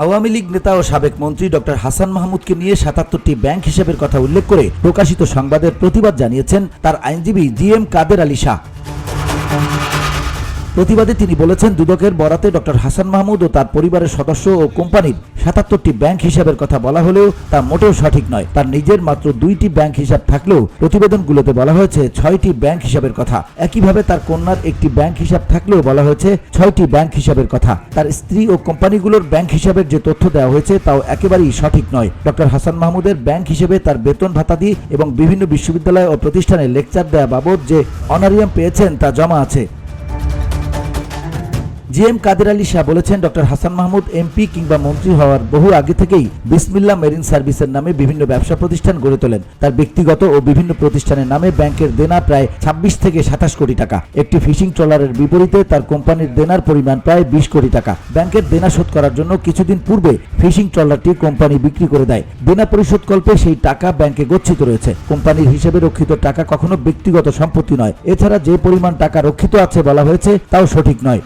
আওয়ামী লীগ নেতা ও সাবেক মন্ত্রী ডক্টর হাসান মাহমুদকে নিয়ে ৭৭টি ব্যাংক হিসাবের কথা উল্লেখ করে প্রকাশিত সংবাদের প্রতিবাদ জানিয়েছেন তার আইনজীবী জিএম কাদের আলী শাহ। প্রতিবাদে তিনি বলেছেন, দুদকের বরাতে ডক্টর হাসান মাহমুদ ও তার পরিবারের সদস্য ও কোম্পানির ৭৭টি ব্যাংক হিসাবের কথা বলা হলেও তা মোটেও সঠিক নয়। তার নিজের মাত্র ২টি ব্যাংক হিসাব থাকলেও প্রতিবেদনগুলোতে বলা হয়েছে ৬টি ব্যাংক হিসাবের কথা। একইভাবে তার কন্যার একটি ব্যাংক হিসাব থাকলেও বলা হয়েছে ৬টি ব্যাংক হিসাবের কথা। তার স্ত্রী ও কোম্পানিগুলোর ব্যাংক হিসাবের যে তথ্য দেওয়া হয়েছে তাও একেবারেই সঠিক নয়। ডক্টর হাসান মাহমুদের ব্যাংক হিসেবে তার বেতন ভাতাদি এবং বিভিন্ন বিশ্ববিদ্যালয় ও প্রতিষ্ঠানে লেকচার দেওয়া বাবদ যে অনারিয়াম পেয়েছেন তা জমা আছে। জিএম কাদের আলী শাহ বলেছেন, ডক্টর হাসান মাহমুদ এমপি কিংবা মন্ত্রী হওয়ার বহু আগে থেকেই বিসমিল্লাহ মেরিন সার্ভিসের নামে বিভিন্ন ব্যবসা প্রতিষ্ঠান গড়ে তোলেন। তার ব্যক্তিগত ও বিভিন্ন প্রতিষ্ঠানের নামে ব্যাংকের দেনা প্রায় ২৬ থেকে ২৭ কোটি টাকা। একটি ফিশিং ট্রলারের বিপরীতে তার কোম্পানির দেনার পরিমাণ প্রায় ২০ কোটি টাকা। ব্যাংকের দেনা শোধ করার জন্য কিছুদিন পূর্বে ফিশিং ট্রলারটি কোম্পানি বিক্রি করে দেয়। দেনা পরিশোধ কল্পে সেই টাকা ব্যাংকে গচ্ছিত রয়েছে। কোম্পানির হিসেবে রক্ষিত টাকা কখনো ব্যক্তিগত সম্পত্তি নয়। এছাড়া যে পরিমাণ টাকা রক্ষিত আছে বলা হয়েছে তাও সঠিক নয়।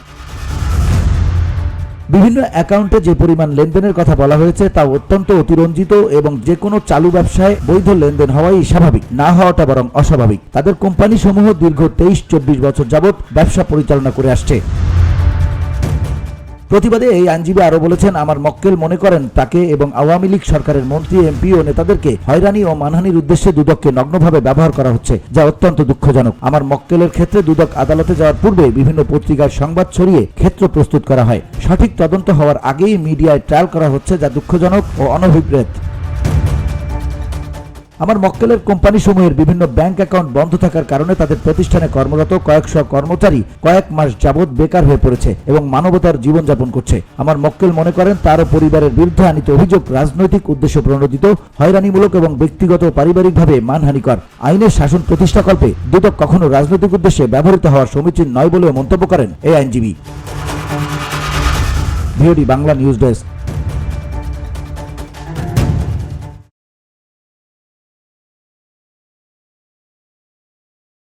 বিভিন্ন অ্যাকাউন্টে যে পরিমাণ লেনদেনের কথা বলা হয়েছে তা অত্যন্ত অতিরঞ্জিত এবং যে কোনো চালু ব্যবসায় বৈধ লেনদেন হওয়াই স্বাভাবিক, না হওয়াটা বরং অস্বাভাবিক। তাদের কোম্পানি সমূহ দীর্ঘ ২৩-২৪ বছর যাবৎ ব্যবসা পরিচালনা করে আসছে। প্রতিবাদে এই আইনজীবী আরো বলেছেন, আমার মক্কেল মনে করেন তাকে এবং আওয়ামী লীগ সরকারের মন্ত্রী, এমপি ও নেতাদেরকে হয়রানি ও মানহানির উদ্দেশ্যে দুদককে নগ্নভাবে ব্যবহার করা হচ্ছে, যা অত্যন্ত দুঃখজনক। আমার মক্কেলের ক্ষেত্রে দুদক আদালতে যাওয়ার পূর্বে বিভিন্ন পত্রিকার সংবাদ ছড়িয়ে ক্ষেত্র প্রস্তুত করা হয়। সঠিক তদন্ত হওয়ার আগেই মিডিয়ায় ট্রায়াল করা হচ্ছে, যা দুঃখজনক ও অনভিপ্রেত। আমার মক্কেলের কোম্পানি সমূহের বিভিন্ন ব্যাংক অ্যাকাউন্ট বন্ধ থাকার কারণে তাদের প্রতিষ্ঠানে কর্মরত কয়েকশো কর্মচারী কয়েক মাস যাবৎ বেকার হয়ে পড়েছে এবং মানবতার জীবনযাপন করছে। আমার মক্কেল মনে করেন তারও পরিবারের বিরুদ্ধে আনিত অভিযোগ রাজনৈতিক উদ্দেশ্য প্রণোদিত, হয়রানিমূলক এবং ব্যক্তিগত পারিবারিকভাবে মানহানিকর। আইনের শাসন প্রতিষ্ঠাকল্পে দুদক কখনো রাজনৈতিক উদ্দেশ্যে ব্যবহৃত হওয়ার সমীচীন নয় বলেও মন্তব্য করেন এই আইনজীবী। VOD Bangla news desk.